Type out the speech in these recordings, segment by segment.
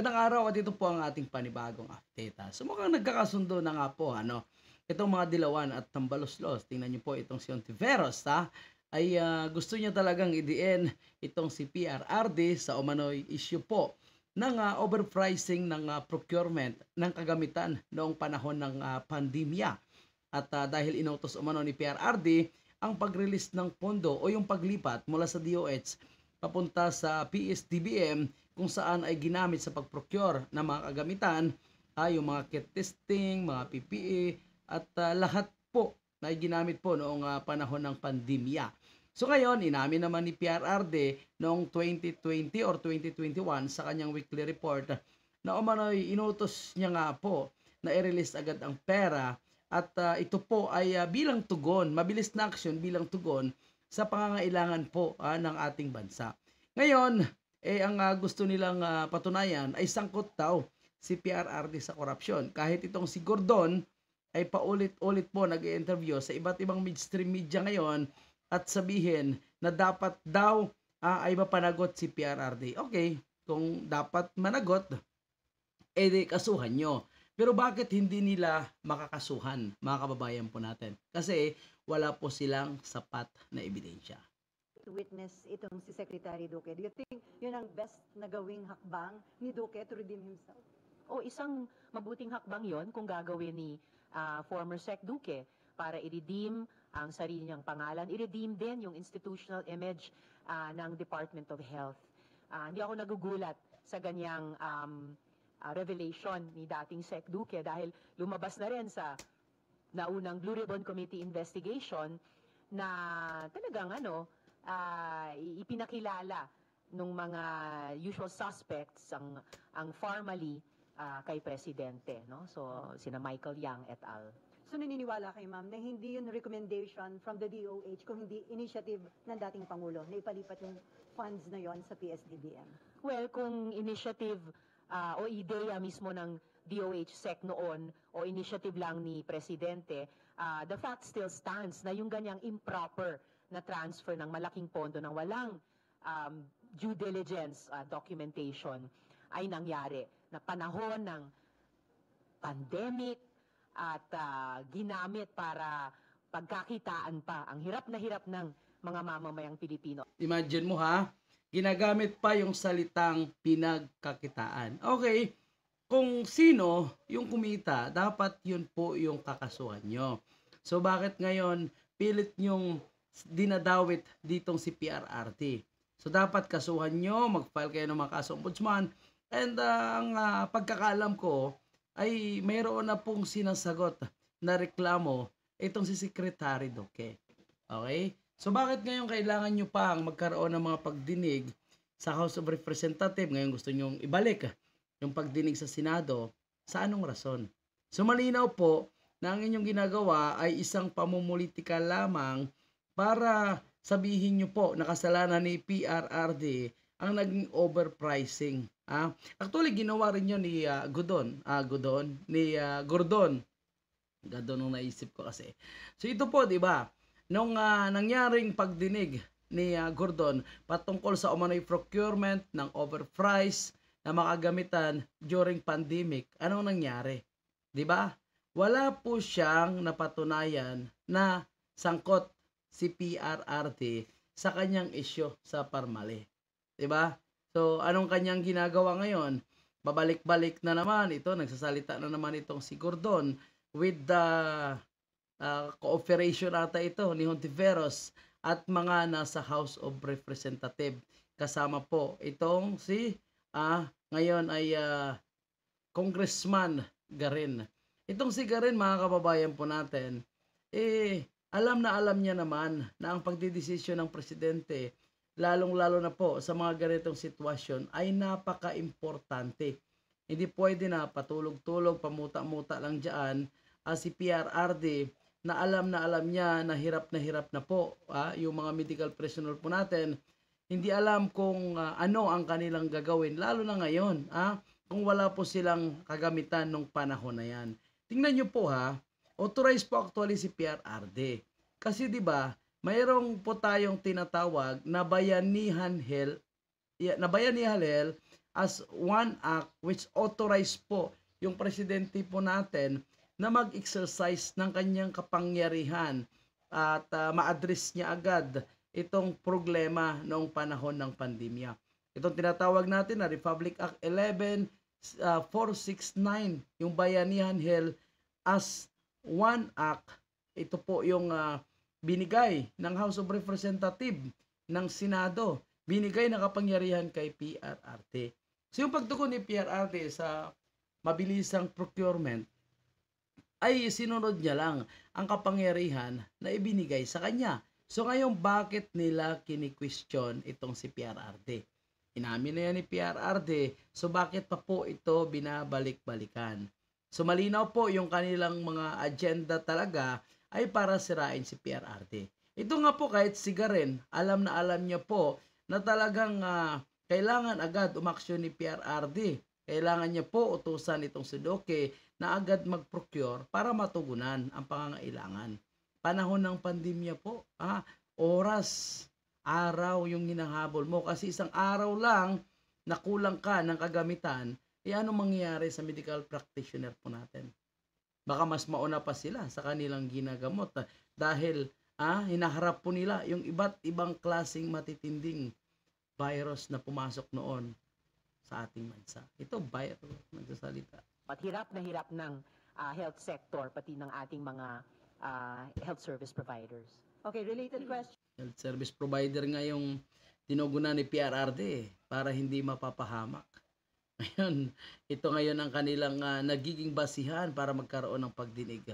Magandang araw at ito po ang ating panibagong update. So mukhang nagkakasundo na nga po itong mga dilawan at tambalos-los. Tingnan niyo po itong si Ontiveros ay gusto niya talagang idiin itong si PRRD sa umano'y issue po ng overpricing ng procurement ng kagamitan noong panahon ng pandemya. At dahil inutos umano ni PRRD ang pag-release ng pondo o yung paglipat mula sa DOH papunta sa PSDBM kung saan ay ginamit sa pag-procure ng mga kagamitan, yung mga kit testing, mga PPE, at lahat po na ginamit po noong panahon ng pandemya. So ngayon, inamin naman ni PRRD noong 2020 or 2021 sa kanyang weekly report na umano'y inutos niya nga po na i-release agad ang pera at ito po ay bilang tugon, mabilis na aksyon bilang tugon sa pangangailangan po ng ating bansa. Ngayon, ang gusto nilang patunayan ay sangkot daw si PRRD sa korupsyon. Kahit itong si Gordon ay paulit-ulit po nag-i-interview sa iba't ibang mainstream media ngayon at sabihin na dapat daw ay mapanagot si PRRD. Okay, kung dapat managot, edi kasuhan nyo. Pero bakit hindi nila makakasuhan, mga kababayan po natin? Kasi wala po silang sapat na ebidensya. To witness itong si Secretary Duque. Do you think yun ang best na gawing hakbang ni Duque to redeem himself? O isang mabuting hakbang yon kung gagawin ni former Sec Duque para i-redeem ang sarili niyang pangalan, i-redeem din yung institutional image ng Department of Health. Hindi ako nagugulat sa ganyang revelation ni dating Sec Duque dahil lumabas na rin sa naunang Blue Ribbon Committee investigation na talagang ipinakilala ng mga usual suspects ang formally kay Presidente, no? So sina Michael Yang et al. So naniniwala kay ma'am na hindi yun recommendation from the DOH kung hindi initiative ng dating Pangulo na ipalipat yung funds na yon sa PSDBM? Well, kung initiative o ideya mismo ng DOH SEC noon o initiative lang ni Presidente, the fact still stands na yung ganyang improper na transfer ng malaking pondo ng walang due diligence documentation ay nangyari na panahon ng pandemic at ginamit para pagkakitaan pa ang hirap na hirap ng mga mamamayang Pilipino. Imagine mo ginagamit pa yung salitang pinagkakitaan. Okay, kung sino yung kumita, dapat yun po yung kakasuhan nyo. So bakit ngayon pilit nyong dinadawit ditong si PRRD? So dapat kasuhan nyo, mag-file kayo ng mga kaso ombudsman, and ang pagkakalam ko ay mayroon na pong sinasagot na reklamo itong si Secretary Duque. Okay? So bakit ngayon kailangan nyo pang magkaroon ng mga pagdinig sa House of Representatives? Ngayon gusto nyong ibalik yung pagdinig sa Senado. Sa anong rason? So malinaw po na ang inyong ginagawa ay isang pamumulitika lamang para sabihin nyo po na kasalanan ni PRRD ang naging overpricing. Actually, ginawa rin yun ni Gordon. Gordon nung naisip ko kasi. So ito po, di ba? Nung nangyaring pagdinig ni Gordon patungkol sa umano'y procurement ng overprice na makagamitan during pandemic, anong nangyari? Di ba? Wala po siyang napatunayan na sangkot si PRRD sa kanyang issue sa Parmale. Diba? So, anong kanyang ginagawa ngayon? Babalik-balik na naman ito, nagsasalita na naman itong si Gordon with the cooperation ata ito ni Hontiveros at mga nasa House of Representatives. Kasama po itong si ngayon ay Congressman Garin. Itong si Garin, mga kababayan po natin, alam niya naman na ang pagdidesisyon ng presidente, lalong-lalo na po sa mga ganitong sitwasyon, ay napaka-importante. Hindi pwede na patulog-tulog, pamuta-muta lang dyan si PRRD na alam niya na hirap na po yung mga medical personnel po natin. Hindi alam kung ano ang kanilang gagawin, lalo na ngayon, kung wala po silang kagamitan nung panahon na yan. Tingnan nyo po authorized po actually si PRRD. Kasi 'di ba, mayroong po tayong tinatawag na bayanihan as one act which authorized po yung presidente po natin na mag-exercise ng kanyang kapangyarihan at ma-address niya agad itong problema noong panahon ng pandemya. Itong tinatawag natin na Republic Act 11-469, yung Bayanihan Hill as one act. Ito po yung binigay ng House of Representatives ng Senado, binigay na kapangyarihan kay PRRD. So yung pagtugon ni PRRD sa mabilisang procurement ay sinunod niya lang ang kapangyarihan na ibinigay sa kanya. So ngayon, bakit nila kini-question itong si PRRD? Inamin na yan ni PRRD, so bakit pa po ito binabalik-balikan? So malinaw po yung kanilang mga agenda talaga ay para sirain si PRRD. Ito nga po kahit sigarin, alam na alam niya po na talagang kailangan agad umaksyon ni PRRD. Kailangan niya po utusan itong si Duque na agad mag-procure para matugunan ang pangangailangan. Panahon ng pandemya po, oras, araw yung hinahabol mo. Kasi isang araw lang na kulang ka ng kagamitan, ano mangyayari sa medical practitioner po natin? Baka mas mauna pa sila sa kanilang ginagamot dahil hinaharap po nila yung iba't ibang klaseng matitinding virus na pumasok noon sa ating bansa. Ito, virus, nagsasalita. At hirap ng health sector, pati ng ating mga health service providers. Okay, related question. Health service provider nga yung tinugunan ni PRRD para hindi mapapahamak. Ngayon, ito ngayon ang kanilang nagiging basihan para magkaroon ng pagdinig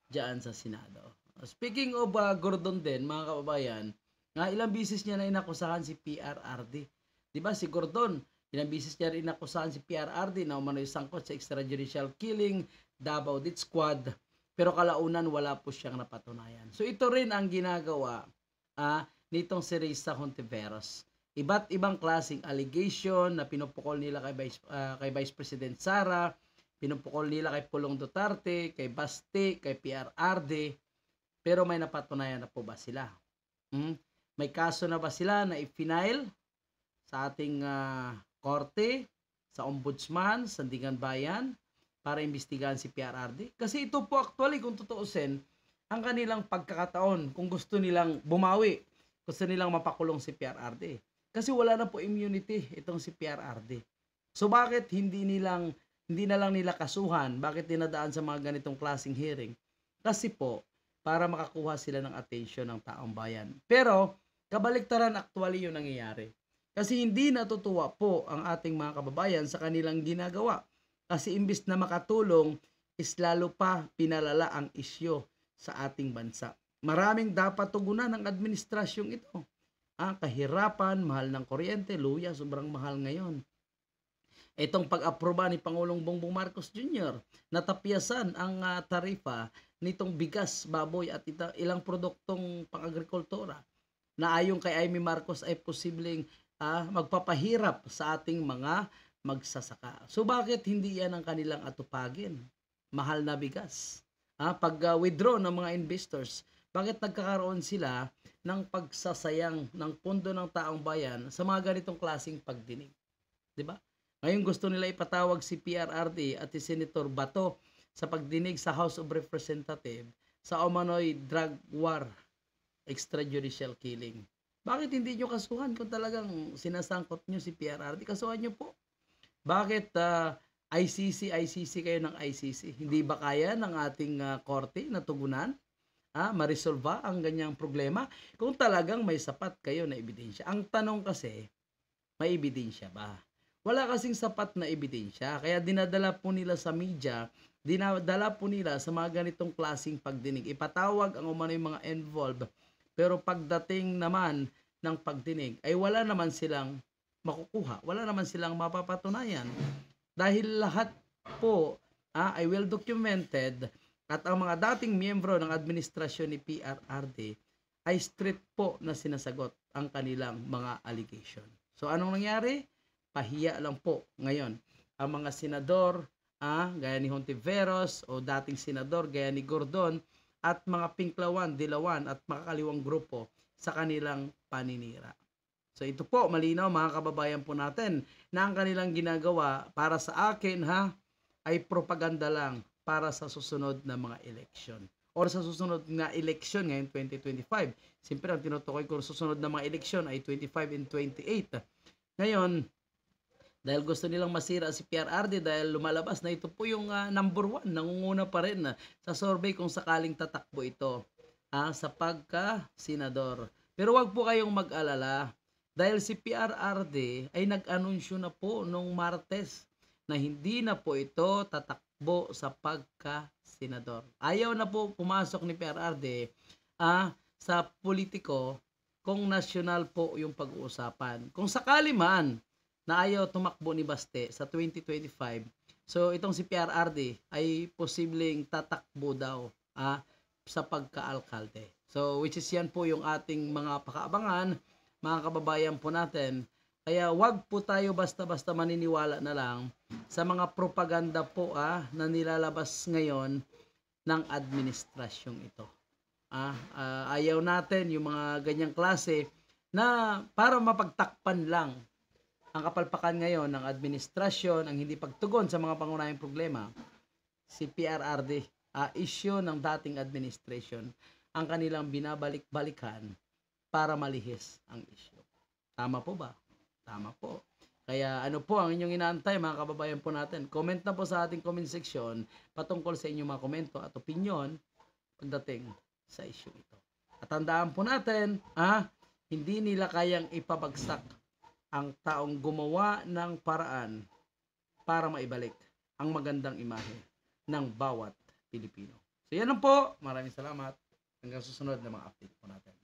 diyan sa Senado. Speaking of Gordon din, mga kababayan, ilang bisis niya na inakusahan si PRRD. Di ba si Gordon, ilang bisis niya rin inakusahan si PRRD na umano'y sangkot sa extrajudicial killing, Davao Death Squad, pero kalaunan wala po siyang napatunayan. So ito rin ang ginagawa nitong si Risa Hontiveros. Iba't ibang klaseng allegation na pinupukol nila kay Vice President Sara, pinupukol nila kay Pulong Duterte, kay Basti, kay PRRD, pero may napatunayan na po ba sila? May kaso na ba sila na i-file sa ating korte, sa ombudsman, Sandigan Bayan, para imbestigahan si PRRD? Kasi ito po actually, kung tutuusin, ang kanilang pagkakataon kung gusto nilang bumawi, gusto nilang mapakulong si PRRD. Kasi wala na po immunity itong si PRRD. So bakit hindi na lang nila kasuhan? Bakit dinadaan sa mga ganitong klaseng hearing? Kasi po, para makakuha sila ng attention ng taong bayan. Pero, kabaliktaran actually yung nangyayari. Kasi hindi natutuwa po ang ating mga kababayan sa kanilang ginagawa. Kasi imbis na makatulong, is lalo pa pinalala ang isyo sa ating bansa. Maraming dapat tugunan ng administrasyong ito. Kahirapan, mahal ng kuryente, luya, sobrang mahal ngayon. Itong pag-aproba ni Pangulong Bongbong Marcos Jr. natapyasan ang tarifa nitong bigas, baboy at ilang produktong pang-agrikultura na ayon kay Amy Marcos ay posibleng magpapahirap sa ating mga magsasaka. So bakit hindi yan ang kanilang atupagin? Mahal na bigas. Pag-withdraw ng mga investors, bakit nagkakaroon sila ng pagsasayang ng pondo ng taong bayan sa mga ganitong klaseng pagdinig? 'Di ba? Ngayon gusto nila ipatawag si PRRD at si Senator Bato sa pagdinig sa House of Representatives sa umano'y drug war, extrajudicial killing. Bakit hindi nyo kasuhan kung talagang sinasangkot nyo si PRRD? Kasuhan nyo po. Bakit ICC kayo ng ICC? Hindi ba kaya ng ating korte na tugunan? Maresolva ang ganyang problema kung talagang may sapat kayo na ebidensya. Ang tanong kasi, may ebidensya ba? Wala kasing sapat na ebidensya, kaya dinadala po nila sa media, dinadala po nila sa mga ganitong klaseng pagdinig. Ipatawag ang umano'y mga involved, pero pagdating naman ng pagdinig ay wala naman silang makukuha, wala naman silang mapapatunayan. Dahil lahat po ay well documented at ang mga dating miyembro ng administrasyon ni PRRD ay straight po na sinasagot ang kanilang mga allegation. So anong nangyari? Pahiya lang po ngayon ang mga senador gaya ni Hontiveros o dating senador gaya ni Gordon at mga pinklawan, dilawan at makakaliwang grupo sa kanilang paninira. So ito po, malinaw mga kababayan po natin na ang kanilang ginagawa para sa akin ay propaganda lang para sa susunod na mga eleksyon or sa susunod na eleksyon ngayon 2025. Siyempre ang tinutukoy ko susunod na mga eleksyon ay 25 and 28. Ngayon, dahil gusto nilang masira si PRRD dahil lumalabas na ito po yung number 1, nangunguna pa rin sa survey kung sakaling tatakbo ito sa pagka-senador. Pero wag po kayong mag-alala dahil si PRRD ay nag-anunsyo na po nung Martes na hindi na po ito tatakbo sa pagka-senador. Ayaw na po pumasok ni PRRD sa politiko kung national po yung pag-uusapan. Kung sakali man na ayaw tumakbo ni Baste sa 2025, so itong si PRRD ay posibleng tatakbo daw sa pagka-alkalde. So which is yan po yung ating mga pakaabangan, mga kababayan po natin. Kaya wag po tayo basta-basta maniniwala na lang sa mga propaganda po na nilalabas ngayon ng administrasyong ito. Ayaw natin yung mga ganyang klase na para mapagtakpan lang ang kapalpakan ngayon ng administrasyon, ang hindi pagtugon sa mga pangunahing problema. Si PRRD, issue ng dating administration, ang kanilang binabalik-balikan para malihis ang issue. Tama po ba? Tama po. Kaya ano po ang inyong inaantay mga kababayan po natin? Comment na po sa ating comment section patungkol sa inyong mga komento at opinion pagdating sa issue ito. At tandaan po natin, hindi nila kayang ipabagsak ang taong gumawa ng paraan para maibalik ang magandang imahe ng bawat Pilipino. So yan lang po. Maraming salamat. Hanggang susunod na mga update po natin.